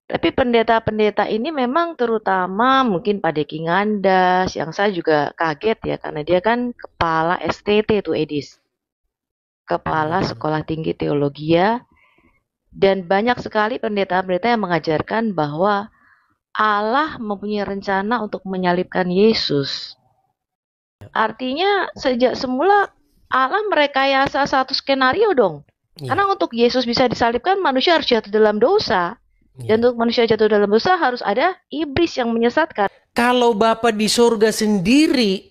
Tapi pendeta-pendeta ini memang terutama mungkin Pak Deki Ngandas, yang saya juga kaget ya, karena dia kan kepala STT tuh Edis, Kepala Sekolah Tinggi Teologia, dan banyak sekali pendeta-pendeta yang mengajarkan bahwa Allah mempunyai rencana untuk menyalibkan Yesus. Artinya sejak semula Allah merekayasa satu skenario dong. Karena untuk Yesus bisa disalibkan, manusia harus jatuh dalam dosa. Dan untuk manusia jatuh dalam dosa harus ada iblis yang menyesatkan. Kalau Bapa di surga sendiri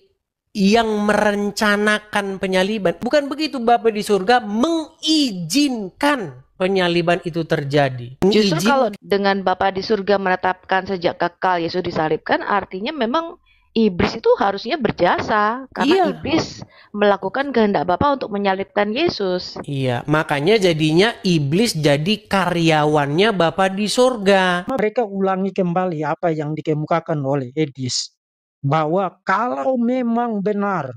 yang merencanakan penyaliban, bukan begitu, Bapa di surga mengizinkan penyaliban itu terjadi. Justru kalau dengan Bapa di surga menetapkan sejak kekal Yesus disalibkan, artinya memang iblis itu harusnya berjasa. Karena iblis melakukan kehendak Bapa untuk menyalibkan Yesus. Iya, makanya jadinya iblis jadi karyawannya Bapa di surga. Mereka ulangi kembali apa yang dikemukakan oleh Edis, bahwa kalau memang benar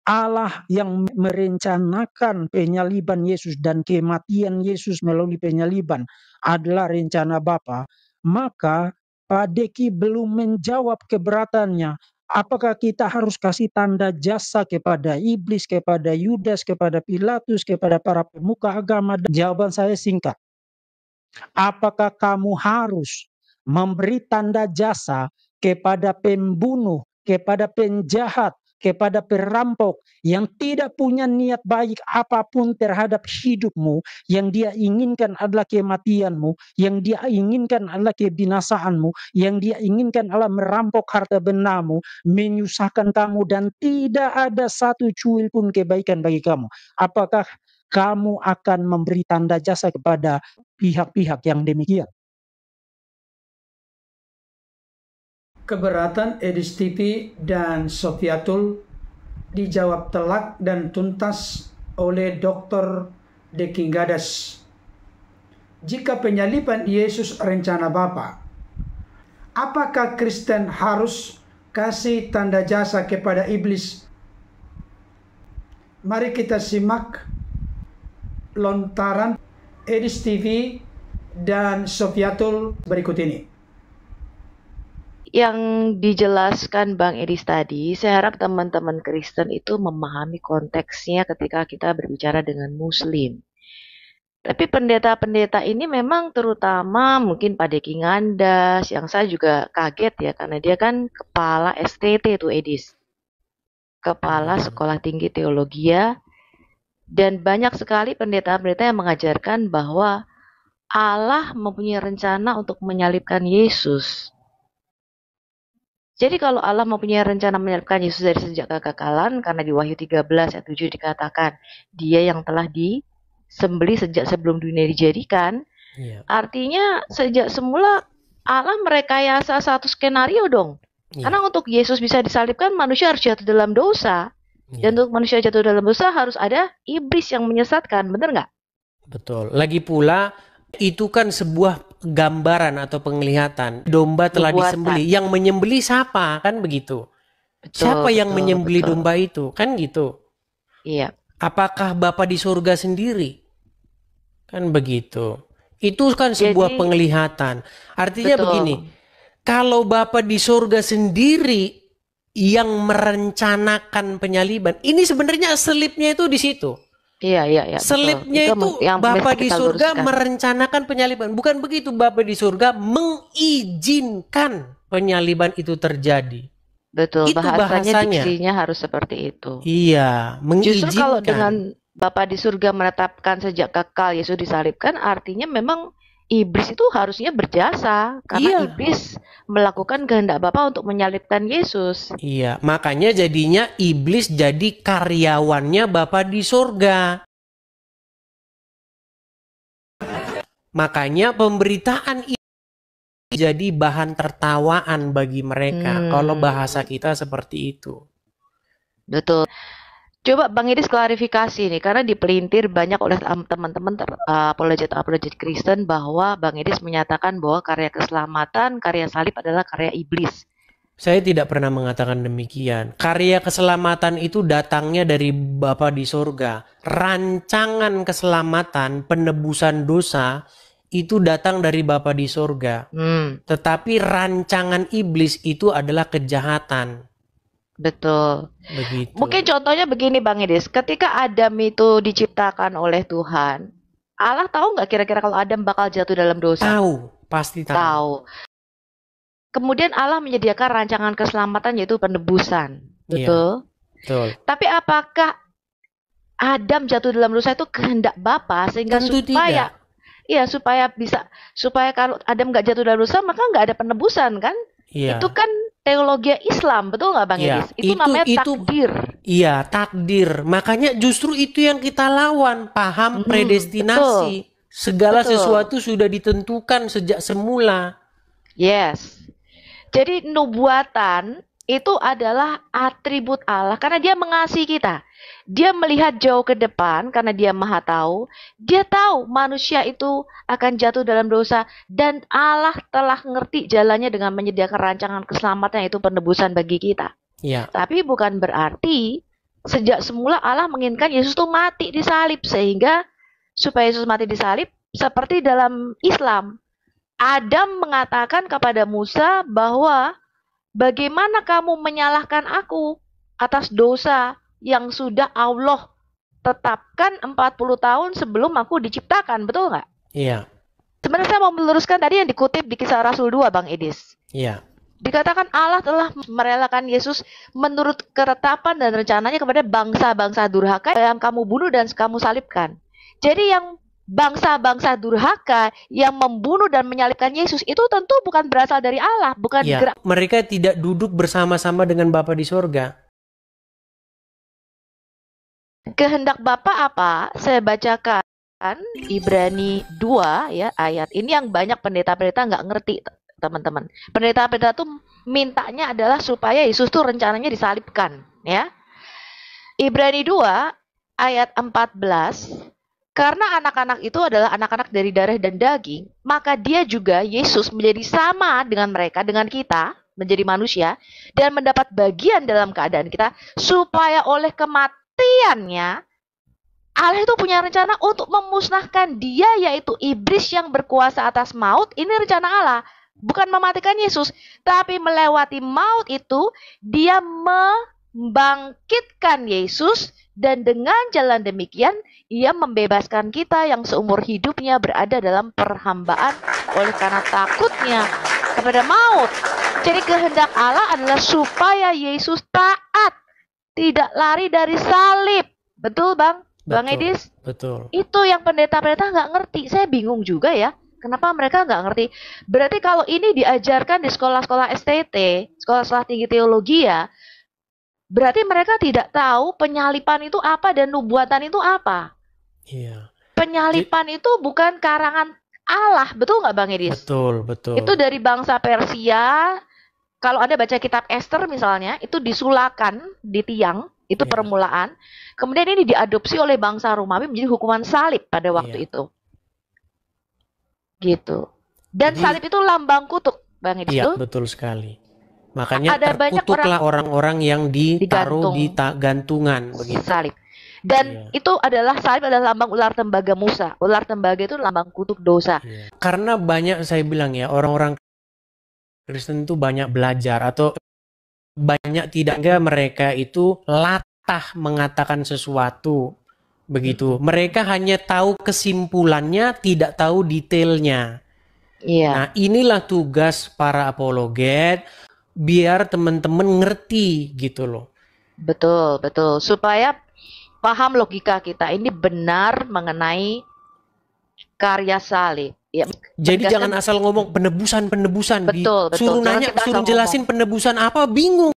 Allah yang merencanakan penyaliban Yesus dan kematian Yesus melalui penyaliban adalah rencana Bapa, maka Pak Deki belum menjawab keberatannya. Apakah kita harus kasih tanda jasa kepada iblis, kepada Yudas, kepada Pilatus, kepada para pemuka agama? Jawaban saya singkat. Apakah kamu harus memberi tanda jasa kepada pembunuh, kepada penjahat, kepada perampok yang tidak punya niat baik apapun terhadap hidupmu, yang dia inginkan adalah kematianmu, yang dia inginkan adalah kebinasaanmu, yang dia inginkan adalah merampok harta bendamu, menyusahkan kamu, dan tidak ada satu cuil pun kebaikan bagi kamu? Apakah kamu akan memberi tanda jasa kepada pihak-pihak yang demikian? Keberatan Edis TV dan Sofiatul dijawab telak dan tuntas oleh Dr. Deki Gadas. Jika penyaliban Yesus rencana Bapa, apakah Kristen harus kasih tanda jasa kepada iblis? Mari kita simak lontaran Edis TV dan Sofiatul berikut ini. Yang dijelaskan Bang Edis tadi, saya harap teman-teman Kristen itu memahami konteksnya ketika kita berbicara dengan Muslim. Tapi pendeta-pendeta ini memang terutama mungkin Pak Deki Ngandas, yang saya juga kaget ya, karena dia kan kepala STT tuh Edis, Kepala Sekolah Tinggi Teologia, dan banyak sekali pendeta-pendeta yang mengajarkan bahwa Allah mempunyai rencana untuk menyalibkan Yesus. Jadi kalau Allah mempunyai rencana menyalibkan Yesus dari sejak kekekalan, karena di Wahyu 13 ayat 7 dikatakan, dia yang telah disembelih sejak sebelum dunia dijadikan, artinya sejak semula Allah merekayasa satu skenario dong. Karena untuk Yesus bisa disalibkan, manusia harus jatuh dalam dosa. Dan untuk manusia jatuh dalam dosa harus ada iblis yang menyesatkan, benar nggak? Betul. Lagi pula, itu kan sebuah gambaran atau penglihatan. Domba telah disembelih. Yang menyembelih siapa? Kan begitu. Siapa yang menyembelih domba itu? Kan gitu. Iya. Apakah Bapa di surga sendiri? Kan begitu. Itu kan sebuah penglihatan. Artinya begini, kalau Bapa di surga sendiri yang merencanakan penyaliban, ini sebenarnya selipnya itu di situ. Iya. Selipnya itu Bapa di surga merencanakan penyaliban. Bukan begitu, Bapa di surga mengizinkan penyaliban itu terjadi. Betul, itu bahasanya diksinya harus seperti itu. Iya, mengizinkan. Justru kalau dengan Bapa di surga menetapkan sejak kekal Yesus disalibkan, artinya memang iblis itu harusnya berjasa. Karena iblis melakukan kehendak Bapa untuk menyalibkan Yesus. Iya, makanya jadinya iblis jadi karyawannya Bapa di surga. Makanya pemberitaan ini jadi bahan tertawaan bagi mereka. Kalau bahasa kita seperti itu. Betul. Coba Bang Idis klarifikasi nih, karena dipelintir banyak oleh teman-teman apologet Kristen bahwa Bang Idis menyatakan bahwa karya keselamatan, karya salib adalah karya iblis. Saya tidak pernah mengatakan demikian. Karya keselamatan itu datangnya dari Bapa di surga. Rancangan keselamatan, penebusan dosa, itu datang dari Bapa di sorga. Tetapi rancangan iblis itu adalah kejahatan. Betul. Begitu. Mungkin contohnya begini Bang Edis, ketika Adam itu diciptakan oleh Tuhan, Allah tahu nggak kira-kira kalau Adam bakal jatuh dalam dosa? Tahu, pasti tahu. Tahu. Kemudian Allah menyediakan rancangan keselamatan yaitu penebusan. Betul? Betul. Tapi apakah Adam jatuh dalam dosa itu kehendak Bapa sehingga Tentu supaya tidak. Iya, supaya kalau Adam nggak jatuh dalam dosa maka nggak ada penebusan kan? Iya. Itu kan teologi Islam, betul nggak Bang Edis? Itu namanya takdir. Iya, takdir. Makanya justru itu yang kita lawan, paham predestinasi. Segala sesuatu sudah ditentukan sejak semula. Yes. Jadi nubuatan itu adalah atribut Allah karena dia mengasihi kita. Dia melihat jauh ke depan karena dia maha tahu. Dia tahu manusia itu akan jatuh dalam dosa. Dan Allah telah ngerti jalannya dengan menyediakan rancangan keselamatan yaitu penebusan bagi kita. Ya. Tapi bukan berarti sejak semula Allah menginginkan Yesus itu mati di salib. Sehingga supaya Yesus mati di salib seperti dalam Islam. Adam mengatakan kepada Musa bahwa bagaimana kamu menyalahkan aku atas dosa yang sudah Allah tetapkan 40 tahun sebelum aku diciptakan, betul nggak? Iya. Sebenarnya saya mau meluruskan tadi yang dikutip di Kisah Rasul 2, Bang Edis. Iya. Dikatakan Allah telah merelakan Yesus menurut ketetapan dan rencananya kepada bangsa-bangsa durhaka yang kamu bunuh dan kamu salibkan. Jadi yang bangsa-bangsa durhaka yang membunuh dan menyalibkan Yesus itu tentu bukan berasal dari Allah, bukan Ya, mereka tidak duduk bersama-sama dengan Bapa di sorga. Kehendak Bapa apa? Saya bacakan Ibrani 2 ya, ayat ini yang banyak pendeta-pendeta nggak ngerti, teman-teman. Pendeta-pendeta tuh mintanya adalah supaya Yesus tuh rencananya disalibkan, ya. Ibrani 2 ayat 14. Karena anak-anak itu adalah anak-anak dari darah dan daging, maka dia juga, Yesus, menjadi sama dengan mereka, dengan kita, menjadi manusia, dan mendapat bagian dalam keadaan kita, supaya oleh kematiannya, Allah itu punya rencana untuk memusnahkan dia, yaitu iblis yang berkuasa atas maut. Ini rencana Allah, bukan mematikan Yesus, tapi melewati maut itu, dia membangkitkan Yesus, dan dengan jalan demikian, ia membebaskan kita yang seumur hidupnya berada dalam perhambaan oleh karena takutnya kepada maut. Jadi kehendak Allah adalah supaya Yesus taat, tidak lari dari salib. Betul Bang? Bang Edis? Betul. Itu yang pendeta-pendeta nggak ngerti. Saya bingung juga ya. Kenapa mereka nggak ngerti? Berarti kalau ini diajarkan di sekolah-sekolah STT, sekolah-sekolah tinggi teologi ya, berarti mereka tidak tahu penyalipan itu apa dan nubuatan itu apa. Iya. Penyalipan itu bukan karangan Allah, betul nggak Bang Edis? Betul, betul. Itu dari bangsa Persia. Kalau Anda baca kitab Esther misalnya, itu disulakan di tiang, itu permulaan. Kemudian ini diadopsi oleh bangsa Romawi menjadi hukuman salib pada waktu itu. Gitu. Dan salib itu lambang kutuk, Bang Edis. Iya, betul sekali. Makanya terkutuklah orang-orang yang ditaruh di gantungan begitu. Salib. Dan itu adalah salib adalah lambang ular tembaga Musa. Ular tembaga itu lambang kutuk dosa. Karena banyak saya bilang ya, orang-orang Kristen itu banyak belajar atau banyak tidaknya mereka itu latah mengatakan sesuatu begitu. Mereka hanya tahu kesimpulannya, tidak tahu detailnya. Nah, inilah tugas para apologet biar teman-teman ngerti gitu loh. Betul, betul. Supaya paham logika kita ini benar mengenai karya salib. Ya, jadi jangan asal ngomong penebusan. Betul, betul. Suruh nanya, suruh jelasin penebusan apa, bingung.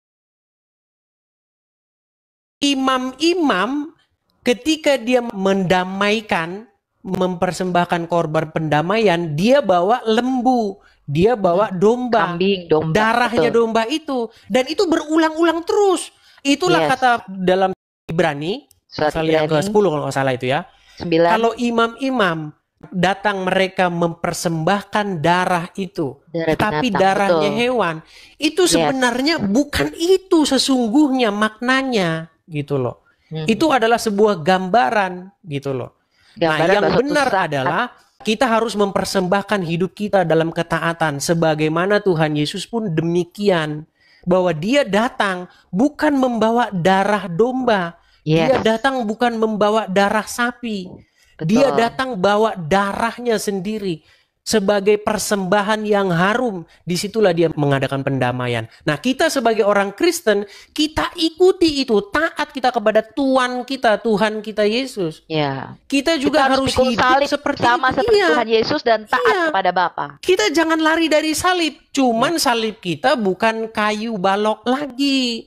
Imam-imam ketika dia mendamaikan, mempersembahkan korban pendamaian, dia bawa lembu, dia bawa domba, kambing, domba, darahnya betul. Domba itu, dan itu berulang-ulang terus. Itulah kata dalam Ibrani, pasal yang ke-10 kalau nggak salah itu ya. 9. Kalau imam-imam datang mereka mempersembahkan darah itu, tapi darahnya betul. Hewan, itu sebenarnya bukan itu sesungguhnya maknanya, gitu loh. Itu adalah sebuah gambaran, gitu loh. Nah, yang benar adalah Kita harus mempersembahkan hidup kita dalam ketaatan. Sebagaimana Tuhan Yesus pun demikian. Bahwa dia datang bukan membawa darah domba. Dia datang bukan membawa darah sapi. Dia datang bawa darahnya sendiri. Sebagai persembahan yang harum, disitulah dia mengadakan pendamaian. Nah, kita sebagai orang Kristen, kita ikuti itu, taat kita kepada Tuhan kita Yesus. Kita juga harus hidup seperti sama seperti Tuhan Yesus dan taat kepada Bapa. Kita jangan lari dari salib. Cuman salib kita bukan kayu balok lagi.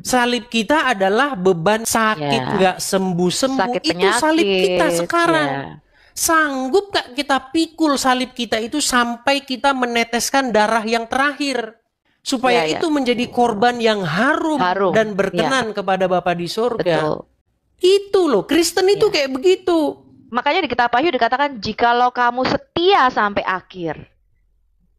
Salib kita adalah beban sakit nggak sembuh-sembuh. Itu salib kita sekarang. Sanggup gak kita pikul salib kita itu sampai kita meneteskan darah yang terakhir? Supaya itu menjadi korban yang harum dan berkenan kepada Bapa di surga. Itu loh, Kristen itu kayak begitu. Makanya di Kitab Wahyu dikatakan, jikalau kamu setia sampai akhir,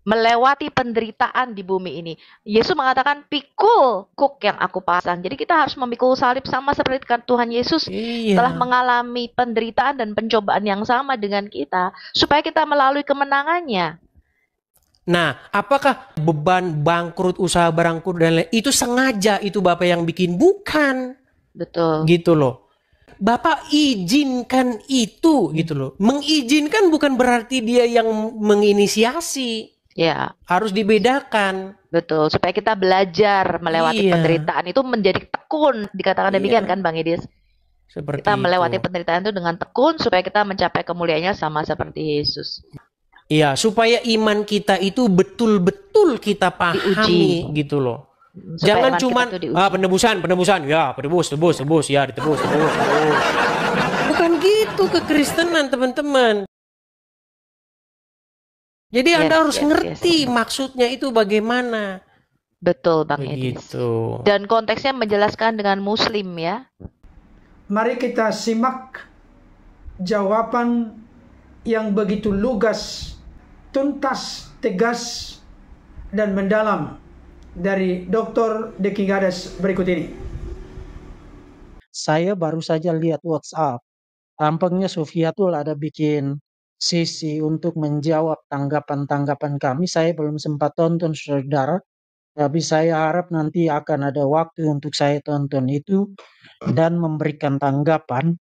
melewati penderitaan di bumi ini. Yesus mengatakan, pikul kuk yang aku pasang. Jadi kita harus memikul salib sama seperti Tuhan Yesus telah mengalami penderitaan dan pencobaan yang sama dengan kita, supaya kita melalui kemenangannya. Nah, apakah beban bangkrut, usaha bangkrut dan lain itu sengaja itu Bapak yang bikin? Bukan. Betul. Gitu loh. Bapak izinkan itu gitu loh. Mengizinkan bukan berarti dia yang menginisiasi. Harus dibedakan. Betul, supaya kita belajar melewati penderitaan itu menjadi tekun. Dikatakan demikian kan Bang Idis? Seperti kita melewati itu. Penderitaan itu dengan tekun supaya kita mencapai kemuliaannya sama seperti Yesus. Iya, supaya iman kita itu betul-betul kita pahami gitu loh. Jangan cuman penebusan, ya tebus, ya ditebus. Bukan gitu kekristenan, teman-teman. Jadi Anda harus ngerti maksudnya itu bagaimana. Betul Bang Edis. Dan konteksnya menjelaskan dengan Muslim ya. Mari kita simak jawaban yang begitu lugas, tuntas, tegas, dan mendalam dari Dr. Deki Gades berikut ini. Saya baru saja lihat WhatsApp. Tampaknya Sofiatul ada bikin sesi untuk menjawab tanggapan-tanggapan kami. Saya belum sempat tonton, saudara. Tapi saya harap nanti akan ada waktu untuk saya tonton itu dan memberikan tanggapan.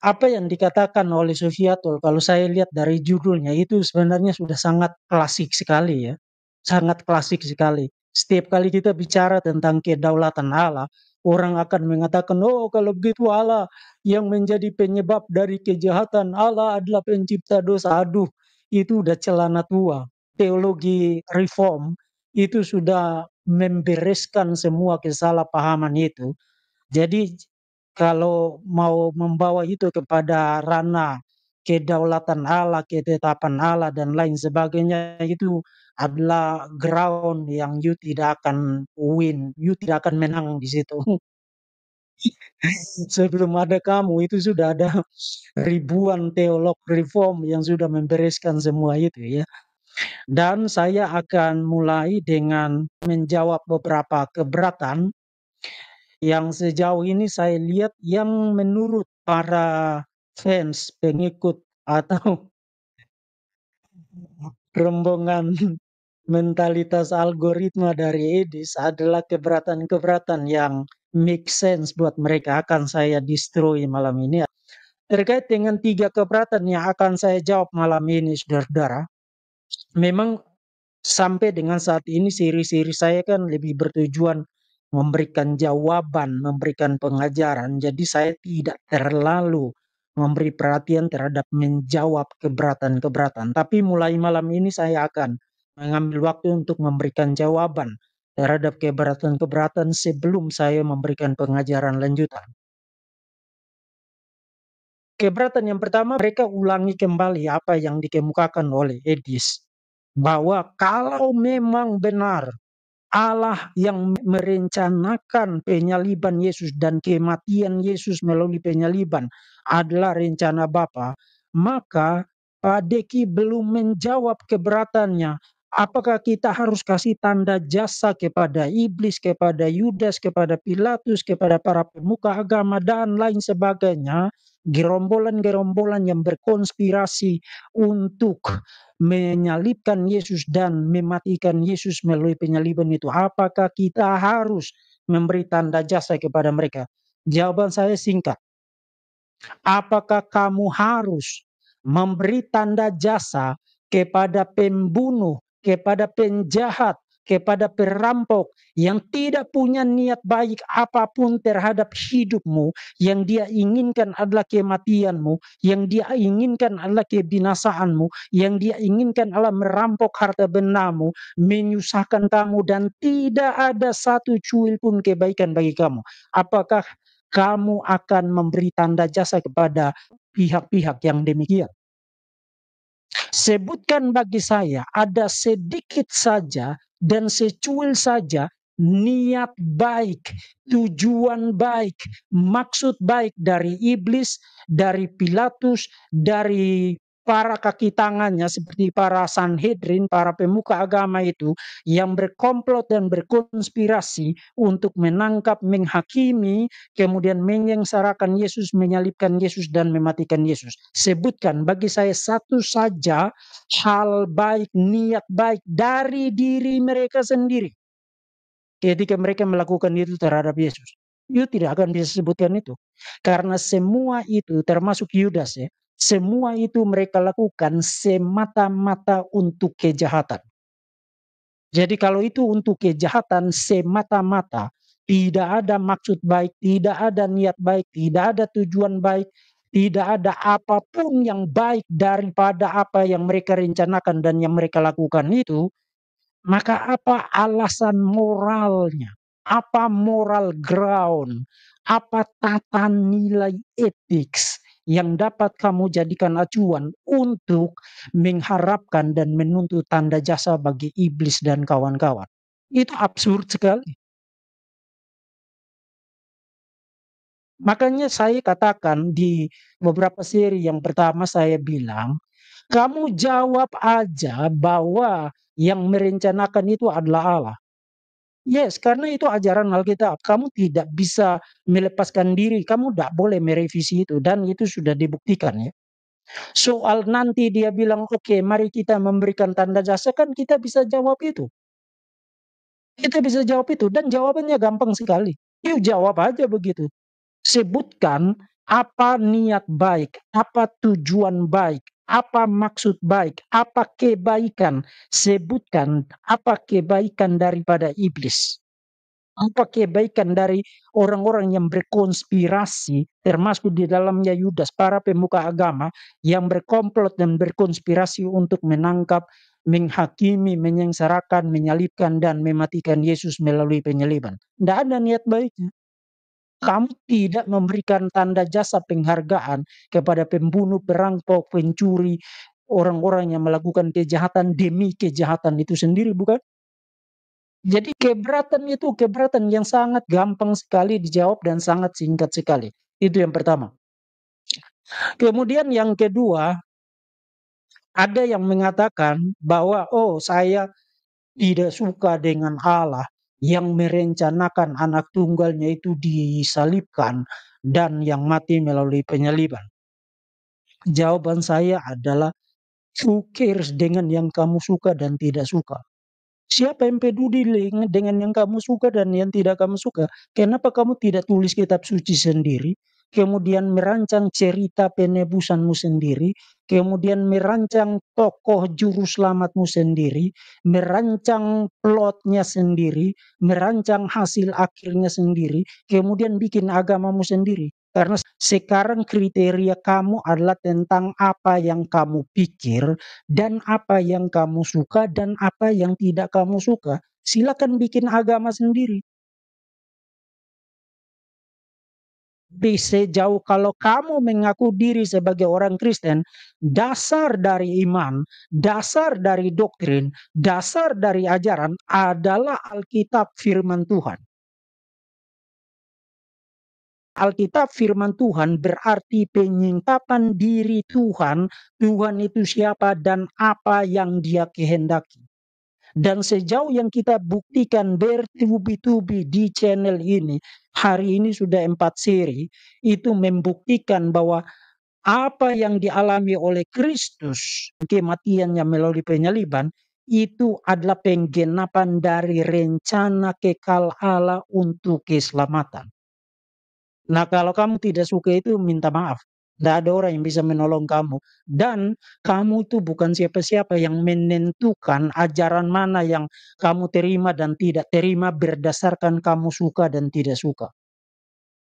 Apa yang dikatakan oleh Sofiatul, kalau saya lihat dari judulnya itu sebenarnya sudah sangat klasik sekali ya. Sangat klasik sekali. Setiap kali kita bicara tentang kedaulatan Allah, orang akan mengatakan, oh kalau begitu Allah yang menjadi penyebab dari kejahatan, Allah adalah pencipta dosa. Aduh, itu udah celana tua. Teologi reform itu sudah membereskan semua kesalahpahaman itu. Jadi kalau mau membawa itu kepada ranah kedaulatan Allah, ketetapan Allah dan lain sebagainya, itu adalah ground yang you tidak akan win, you tidak akan menang di situ. Sebelum ada kamu itu sudah ada ribuan teolog reform yang sudah membereskan semua itu ya. Dan saya akan mulai dengan menjawab beberapa keberatan yang sejauh ini saya lihat yang menurut para fans, pengikut atau rombongan mentalitas algoritma dari Edis adalah keberatan-keberatan yang make sense buat mereka. Akan saya destroy malam ini. Terkait dengan 3 keberatan yang akan saya jawab malam ini, saudara-saudara. Memang sampai dengan saat ini siri-siri saya kan lebih bertujuan memberikan jawaban, memberikan pengajaran. Jadi saya tidak terlalu memberi perhatian terhadap menjawab keberatan-keberatan. Tapi mulai malam ini saya akan mengambil waktu untuk memberikan jawaban terhadap keberatan-keberatan sebelum saya memberikan pengajaran lanjutan. Keberatan yang pertama, mereka ulangi kembali apa yang dikemukakan oleh Edis. Bahwa kalau memang benar Allah yang merencanakan penyaliban Yesus dan kematian Yesus melalui penyaliban adalah rencana Bapa, maka Pak Deki belum menjawab keberatannya. Apakah kita harus kasih tanda jasa kepada iblis, kepada Yudas, kepada Pilatus, kepada para pemuka agama dan lain sebagainya? gerombolan-gerombolan yang berkonspirasi untuk menyalibkan Yesus dan mematikan Yesus melalui penyaliban itu, apakah kita harus memberi tanda jasa kepada mereka? Jawaban saya singkat. Apakah kamu harus memberi tanda jasa kepada pembunuh, kepada penjahat, kepada perampok yang tidak punya niat baik apapun terhadap hidupmu, yang dia inginkan adalah kematianmu, yang dia inginkan adalah kebinasaanmu, yang dia inginkan adalah merampok harta bendamu, menyusahkan kamu, dan tidak ada satu cuil pun kebaikan bagi kamu? Apakah kamu akan memberi tanda jasa kepada pihak-pihak yang demikian? Sebutkan bagi saya ada sedikit saja dan secuil saja niat baik, tujuan baik, maksud baik dari iblis, dari Pilatus, dari para kaki tangannya seperti para Sanhedrin, para pemuka agama itu yang berkomplot dan berkonspirasi untuk menangkap, menghakimi, kemudian menyengsarakan Yesus, menyalibkan Yesus, dan mematikan Yesus. Sebutkan bagi saya satu saja hal baik, niat baik dari diri mereka sendiri ketika mereka melakukan itu terhadap Yesus. Itu tidak akan bisa sebutkan itu. Karena semua itu termasuk Yudas ya. Semua itu mereka lakukan semata-mata untuk kejahatan. Jadi kalau itu untuk kejahatan semata-mata, tidak ada maksud baik, tidak ada niat baik, tidak ada tujuan baik, tidak ada apapun yang baik daripada apa yang mereka rencanakan dan yang mereka lakukan itu, maka apa alasan moralnya? Apa moral ground? Apa tata nilai etik yang dapat kamu jadikan acuan untuk mengharapkan dan menuntut tanda jasa bagi iblis dan kawan-kawan? Itu absurd sekali. Makanya saya katakan di beberapa seri yang pertama saya bilang, kamu jawab aja bahwa yang merencanakan itu adalah Allah. Yes, karena itu ajaran Alkitab. Kamu tidak bisa melepaskan diri, kamu tidak boleh merevisi itu, dan itu sudah dibuktikan ya. Soal nanti dia bilang, oke, mari kita memberikan tanda jasa, kan kita bisa jawab itu. Kita bisa jawab itu, dan jawabannya gampang sekali. Yuk jawab aja begitu. Sebutkan apa niat baik, apa tujuan baik, apa maksud baik, apa kebaikan. Sebutkan apa kebaikan daripada iblis. Apa kebaikan dari orang-orang yang berkonspirasi, termasuk di dalamnya Yudas, para pemuka agama yang berkomplot dan berkonspirasi untuk menangkap, menghakimi, menyengsarakan, menyalibkan, dan mematikan Yesus melalui penyaliban. Tidak ada niat baiknya. Kamu tidak memberikan tanda jasa penghargaan kepada pembunuh, perampok, pencuri, orang-orang yang melakukan kejahatan demi kejahatan itu sendiri, bukan? Jadi keberatan itu keberatan yang sangat gampang sekali dijawab dan sangat singkat sekali. Itu yang pertama. Kemudian yang kedua, ada yang mengatakan bahwa saya tidak suka dengan Allah yang merencanakan anak tunggalnya itu disalibkan dan yang mati melalui penyaliban. Jawaban saya adalah, who cares dengan yang kamu suka dan tidak suka? Siapa yang peduli dengan yang kamu suka dan yang tidak kamu suka? Kenapa kamu tidak tulis kitab suci sendiri, kemudian merancang cerita penebusanmu sendiri, kemudian merancang tokoh juru selamatmu sendiri, merancang plotnya sendiri, merancang hasil akhirnya sendiri, kemudian bikin agamamu sendiri? Karena sekarang kriteria kamu adalah tentang apa yang kamu pikir dan apa yang kamu suka dan apa yang tidak kamu suka. Silakan bikin agama sendiri. Sejauh kalau kamu mengaku diri sebagai orang Kristen, dasar dari iman, dasar dari doktrin, dasar dari ajaran adalah Alkitab firman Tuhan. Alkitab firman Tuhan berarti penyingkapan diri Tuhan. Tuhan itu siapa dan apa yang dia kehendaki. Dan sejauh yang kita buktikan bertubi-tubi di channel ini, hari ini sudah 4 seri, itu membuktikan bahwa apa yang dialami oleh Kristus, kematiannya melalui penyaliban, itu adalah penggenapan dari rencana kekal Allah untuk keselamatan. Nah, kalau kamu tidak suka itu, minta maaf. Tidak ada orang yang bisa menolong kamu. Dan kamu itu bukan siapa-siapa yang menentukan ajaran mana yang kamu terima dan tidak terima berdasarkan kamu suka dan tidak suka.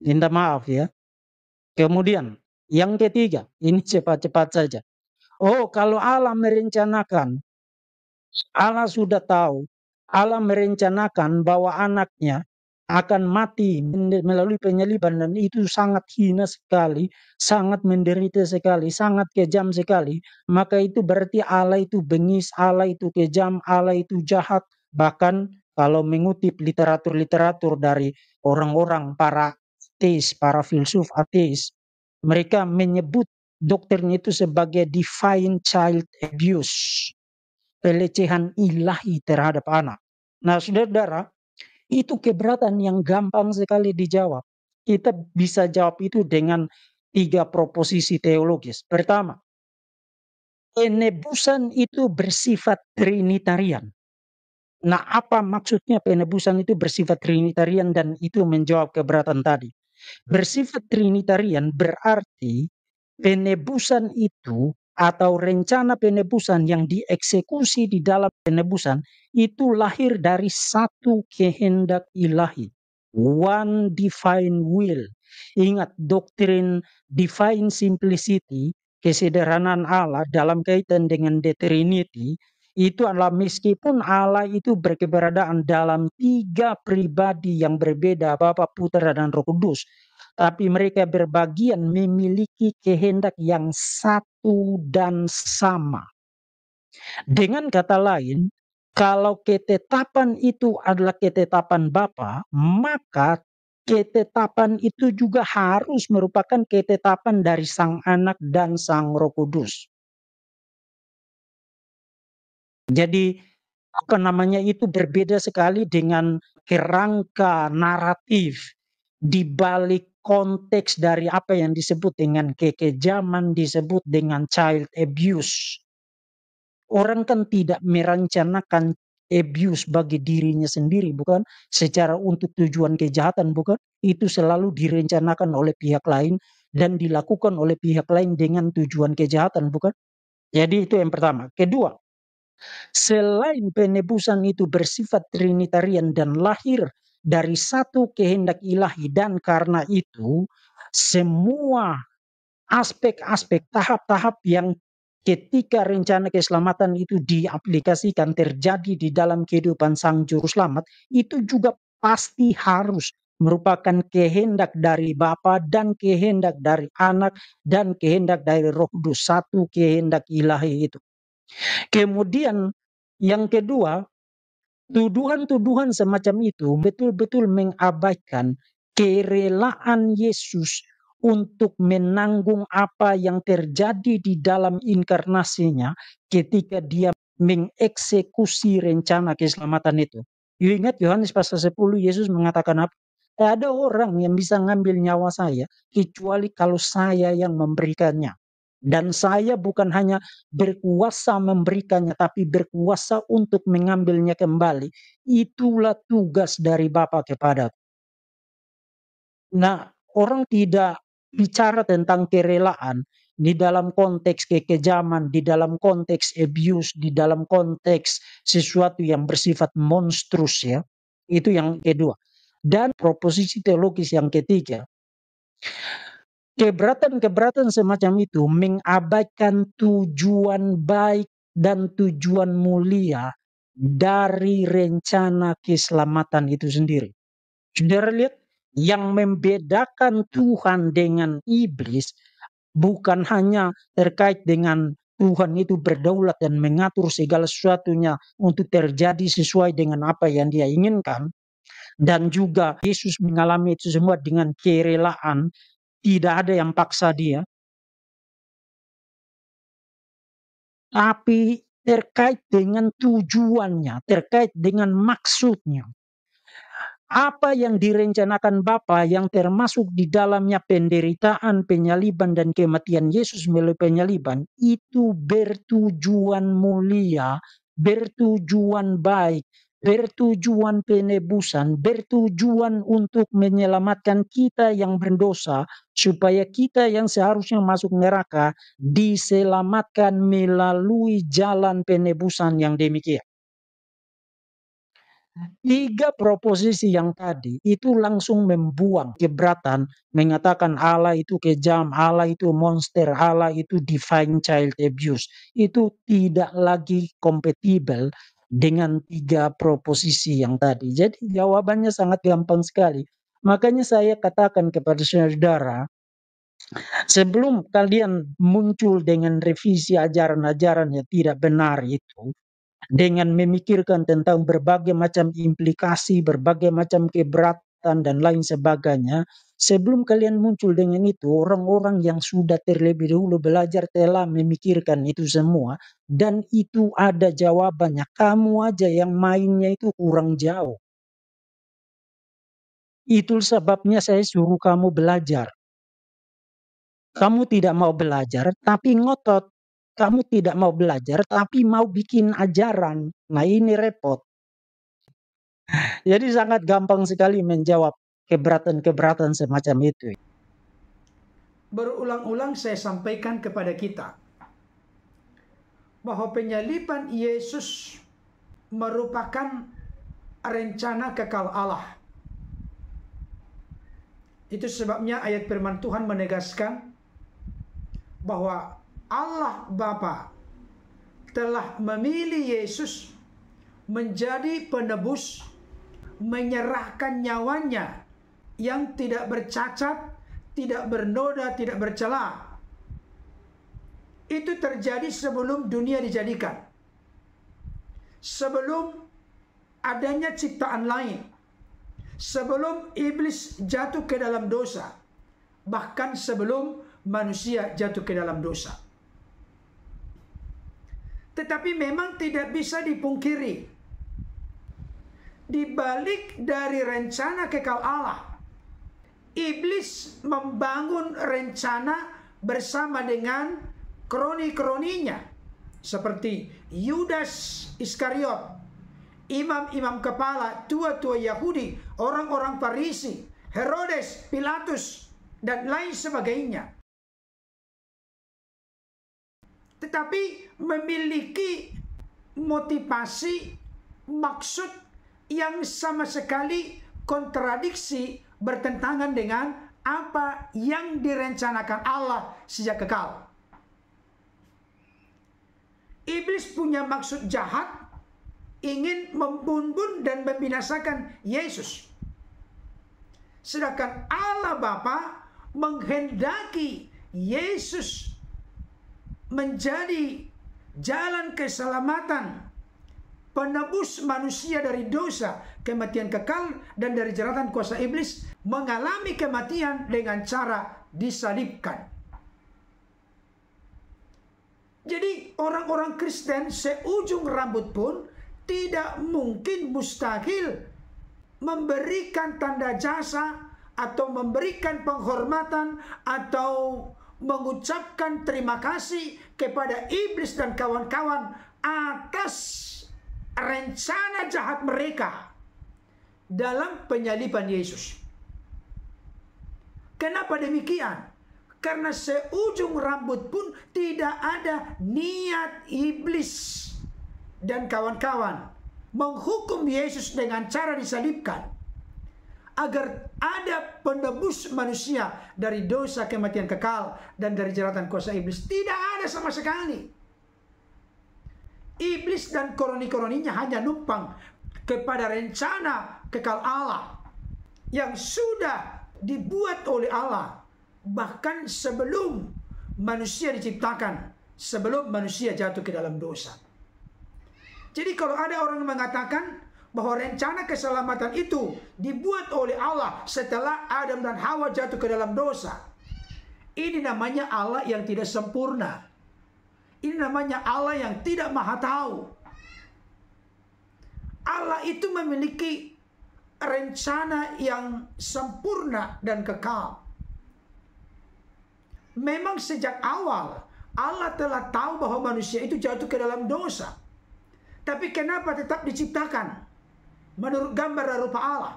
Minta maaf ya. Kemudian, yang ketiga, ini cepat-cepat saja. Oh, kalau Allah merencanakan, Allah sudah tahu, Allah merencanakan bahwa anaknya akan mati melalui penyaliban, dan itu sangat hina sekali, sangat menderita sekali, sangat kejam sekali. Maka itu berarti Allah itu bengis, Allah itu kejam, Allah itu jahat. Bahkan kalau mengutip literatur-literatur dari orang-orang para ateis, para filsuf ateis, mereka menyebut doktrin itu sebagai divine child abuse, pelecehan ilahi terhadap anak. Nah, saudara, itu keberatan yang gampang sekali dijawab. Kita bisa jawab itu dengan 3 proposisi teologis. Pertama, penebusan itu bersifat trinitarian. Nah, apa maksudnya penebusan itu bersifat trinitarian dan itu menjawab keberatan tadi? Bersifat trinitarian berarti penebusan itu atau rencana penebusan yang dieksekusi di dalam penebusan itu lahir dari satu kehendak ilahi. One divine will. Ingat doktrin divine simplicity, kesederhanaan Allah dalam kaitan dengan the Trinity, itu adalah meskipun Allah itu berkeberadaan dalam 3 pribadi yang berbeda, Bapa, Putra, dan Roh Kudus, tapi mereka berbagian memiliki kehendak yang satu dan sama. Dengan kata lain, kalau ketetapan itu adalah ketetapan Bapa, maka ketetapan itu juga harus merupakan ketetapan dari Sang Anak dan Sang Roh Kudus. Jadi itu berbeda sekali dengan kerangka naratif di balik konteks dari apa yang disebut dengan kekejaman, disebut dengan child abuse. Orang kan tidak merencanakan abuse bagi dirinya sendiri, bukan? Secara untuk tujuan kejahatan, bukan? Itu selalu direncanakan oleh pihak lain dan dilakukan oleh pihak lain dengan tujuan kejahatan, bukan? Jadi itu yang pertama. Kedua, selain penebusan itu bersifat trinitarian dan lahir dari satu kehendak ilahi, dan karena itu semua aspek-aspek tahap-tahap yang ketika rencana keselamatan itu diaplikasikan terjadi di dalam kehidupan sang juru selamat, itu juga pasti harus merupakan kehendak dari Bapa dan kehendak dari Anak dan kehendak dari Roh Kudus, satu kehendak ilahi itu. Kemudian yang kedua, tuduhan-tuduhan semacam itu betul-betul mengabaikan kerelaan Yesus untuk menanggung apa yang terjadi di dalam inkarnasinya ketika dia mengeksekusi rencana keselamatan itu. You ingat Yohanes pasal 10, Yesus mengatakan apa? Tak ada orang yang bisa ngambil nyawa saya kecuali kalau saya yang memberikannya. Dan saya bukan hanya berkuasa memberikannya, tapi berkuasa untuk mengambilnya kembali. Itulah tugas dari Bapa kepadaku. Nah, orang tidak bicara tentang kerelaan di dalam konteks kekejaman, di dalam konteks abuse, di dalam konteks sesuatu yang bersifat monstrus ya. Itu yang kedua. Dan proposisi teologis yang ketiga, keberatan-keberatan semacam itu mengabaikan tujuan baik dan tujuan mulia dari rencana keselamatan itu sendiri. Saudara lihat, yang membedakan Tuhan dengan iblis bukan hanya terkait dengan Tuhan itu berdaulat dan mengatur segala sesuatunya untuk terjadi sesuai dengan apa yang dia inginkan, dan juga Yesus mengalami itu semua dengan kerelaan, tidak ada yang paksa dia. Tapi terkait dengan tujuannya, terkait dengan maksudnya. apa yang direncanakan Bapa yang termasuk di dalamnya penderitaan, penyaliban, dan kematian Yesus melalui penyaliban itu bertujuan mulia, bertujuan baik, bertujuan penebusan, bertujuan untuk menyelamatkan kita yang berdosa, supaya kita yang seharusnya masuk neraka diselamatkan melalui jalan penebusan yang demikian. 3 proposisi yang tadi itu langsung membuang keberatan, mengatakan Allah itu kejam, Allah itu monster, Allah itu divine child abuse. Itu tidak lagi kompatibel dengan 3 proposisi yang tadi. Jadi jawabannya sangat gampang sekali. Makanya saya katakan kepada saudara, sebelum kalian muncul dengan revisi ajaran-ajaran yang tidak benar itu, dengan memikirkan tentang berbagai macam implikasi, berbagai macam keberatan dan lain sebagainya, sebelum kalian muncul dengan itu, orang-orang yang sudah terlebih dahulu belajar telah memikirkan itu semua, dan itu ada jawabannya. Kamu aja yang mainnya itu kurang jauh. Itu sebabnya saya suruh kamu belajar. Kamu tidak mau belajar, tapi ngotot. Kamu tidak mau belajar, tapi mau bikin ajaran. Nah, ini repot. Jadi sangat gampang sekali menjawab keberatan-keberatan semacam itu. Berulang-ulang saya sampaikan kepada kita bahwa penyaliban Yesus merupakan rencana kekal Allah. Itu sebabnya ayat firman Tuhan menegaskan bahwa Allah Bapa telah memilih Yesus menjadi penebus, menyerahkan nyawanya yang tidak bercacat, tidak bernoda, tidak bercela. Itu terjadi sebelum dunia dijadikan, sebelum adanya ciptaan lain, sebelum iblis jatuh ke dalam dosa, bahkan sebelum manusia jatuh ke dalam dosa. Tetapi memang tidak bisa dipungkiri, di balik dari rencana kekal Allah, iblis membangun rencana bersama dengan kroni-kroninya, seperti Yudas Iskariot, imam-imam kepala, tua-tua Yahudi, orang-orang Farisi, Herodes, Pilatus, dan lain sebagainya. Tetapi memiliki motivasi, maksud yang sama sekali kontradiksi, bertentangan dengan apa yang direncanakan Allah sejak kekal. Iblis punya maksud jahat, ingin membunuh dan membinasakan Yesus. Sedangkan Allah Bapa menghendaki Yesus menjadi jalan keselamatan, penebus manusia dari dosa, kematian kekal, dan dari jeratan kuasa iblis, mengalami kematian dengan cara disalibkan. Jadi orang-orang Kristen seujung rambut pun tidak mungkin, mustahil memberikan tanda jasa atau memberikan penghormatan atau mengucapkan terima kasih kepada iblis dan kawan-kawan atas rencana jahat mereka dalam penyaliban Yesus. Kenapa demikian? Karena seujung rambut pun tidak ada niat iblis dan kawan-kawan menghukum Yesus dengan cara disalibkan, agar ada penebus manusia dari dosa, kematian kekal, dan dari jeratan kuasa iblis. Tidak ada sama sekali. Iblis dan koroni-koroninya hanya numpang kepada rencana kekal Allah yang sudah dibuat oleh Allah, bahkan sebelum manusia diciptakan, sebelum manusia jatuh ke dalam dosa. Jadi kalau ada orang yang mengatakan bahwa rencana keselamatan itu dibuat oleh Allah setelah Adam dan Hawa jatuh ke dalam dosa, ini namanya Allah yang tidak sempurna. Ini namanya Allah yang tidak maha tahu. Allah itu memiliki rencana yang sempurna dan kekal. Memang sejak awal Allah telah tahu bahwa manusia itu jatuh ke dalam dosa. Tapi kenapa tetap diciptakan menurut gambar dan rupa Allah?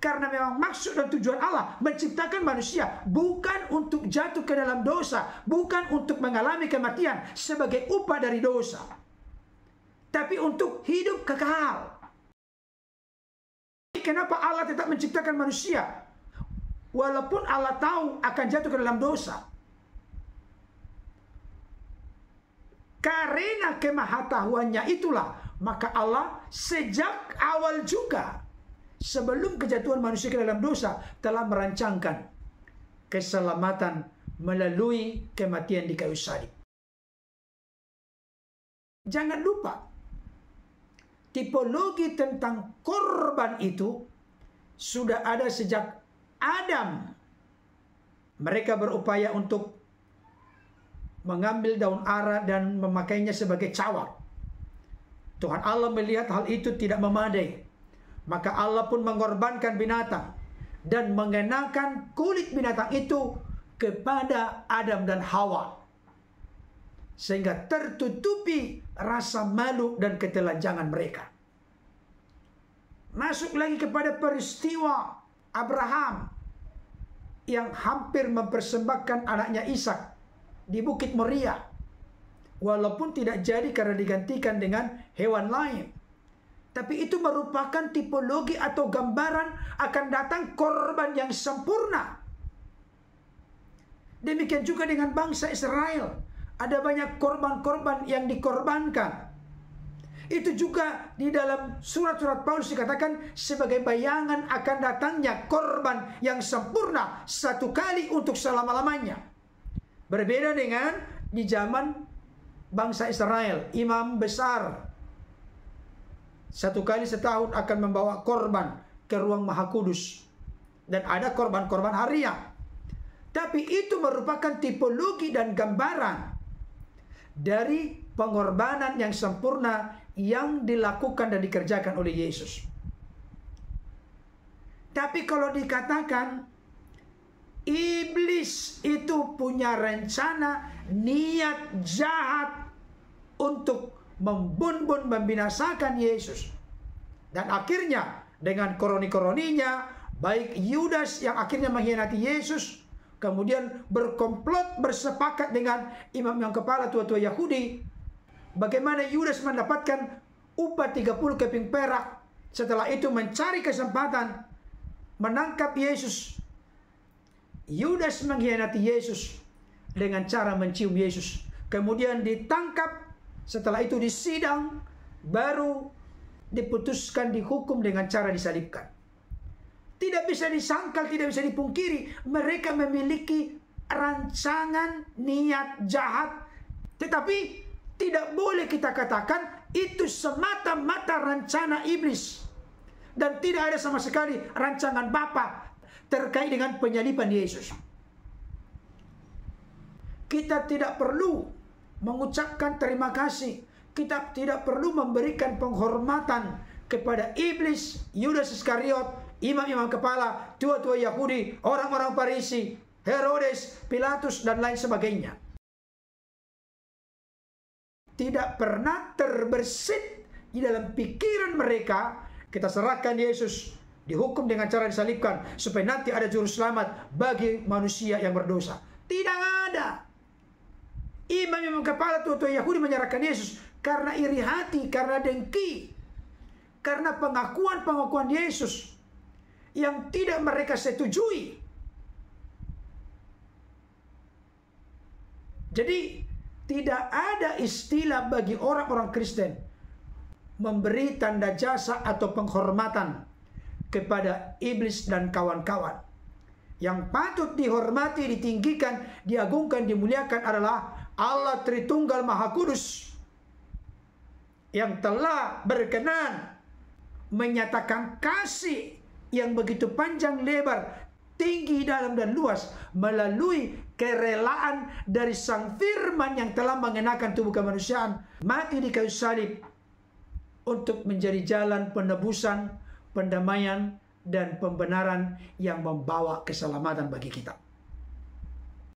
Karena memang maksud dan tujuan Allah menciptakan manusia bukan untuk jatuh ke dalam dosa, bukan untuk mengalami kematian sebagai upah dari dosa, tapi untuk hidup kekal. Kenapa Allah tetap menciptakan manusia walaupun Allah tahu akan jatuh ke dalam dosa? Karena kemahatauannya itulah maka Allah sejak awal juga, sebelum kejatuhan manusia ke dalam dosa, telah merancangkan keselamatan melalui kematian di kayu salib. Jangan lupa, tipologi tentang korban itu sudah ada sejak Adam. Mereka berupaya untuk mengambil daun ara dan memakainya sebagai cawat. Tuhan Allah melihat hal itu tidak memadai. Maka Allah pun mengorbankan binatang dan mengenakan kulit binatang itu kepada Adam dan Hawa, sehingga tertutupi rasa malu dan ketelanjangan mereka. Masuk lagi kepada peristiwa Abraham yang hampir mempersembahkan anaknya Ishak di Bukit Moria, walaupun tidak jadi karena digantikan dengan hewan lain. Tapi itu merupakan tipologi atau gambaran akan datang korban yang sempurna. Demikian juga dengan bangsa Israel. Ada banyak korban-korban yang dikorbankan. Itu juga di dalam surat-surat Paulus dikatakan sebagai bayangan akan datangnya korban yang sempurna satu kali untuk selama-lamanya. Berbeda dengan di zaman bangsa Israel, imam besar satu kali setahun akan membawa korban ke ruang Maha Kudus. Dan ada korban-korban harian. Tapi itu merupakan tipologi dan gambaran dari pengorbanan yang sempurna yang dilakukan dan dikerjakan oleh Yesus. Tapi kalau dikatakan iblis itu punya rencana, niat jahat untuk membunuh, membinasakan Yesus. Dan akhirnya dengan koroni-koroninya, baik Yudas yang akhirnya mengkhianati Yesus, kemudian berkomplot bersepakat dengan imam yang kepala tua-tua Yahudi, bagaimana Yudas mendapatkan upah 30 keping perak, setelah itu mencari kesempatan menangkap Yesus. Yudas mengkhianati Yesus dengan cara mencium Yesus. Kemudian ditangkap, setelah itu disidang, baru diputuskan dihukum dengan cara disalibkan. Tidak bisa disangkal, tidak bisa dipungkiri, mereka memiliki rancangan niat jahat. Tetapi tidak boleh kita katakan itu semata-mata rencana iblis. Dan tidak ada sama sekali rancangan Bapa terkait dengan penyaliban Yesus. Kita tidak perlu mengucapkan terima kasih. Kita tidak perlu memberikan penghormatan kepada iblis, Yudas Iskariot, imam-imam kepala, tua-tua Yahudi, orang-orang Farisi, Herodes, Pilatus, dan lain sebagainya. Tidak pernah terbersit di dalam pikiran mereka, kita serahkan Yesus, dihukum dengan cara disalibkan, supaya nanti ada juru selamat bagi manusia yang berdosa. Tidak ada. Imam-imam kepala tua-tua Yahudi menyerahkan Yesus karena iri hati, karena dengki, karena pengakuan-pengakuan Yesus yang tidak mereka setujui. Jadi tidak ada istilah bagi orang-orang Kristen memberi tanda jasa atau penghormatan kepada iblis dan kawan-kawan. Yang patut dihormati, ditinggikan, diagungkan, dimuliakan adalah Allah Tritunggal Maha Kudus, yang telah berkenan menyatakan kasih yang begitu panjang lebar, tinggi, dalam, dan luas melalui kerelaan dari Sang Firman yang telah mengenakan tubuh kemanusiaan, mati di kayu salib untuk menjadi jalan penebusan, pendamaian, dan pembenaran yang membawa keselamatan bagi kita.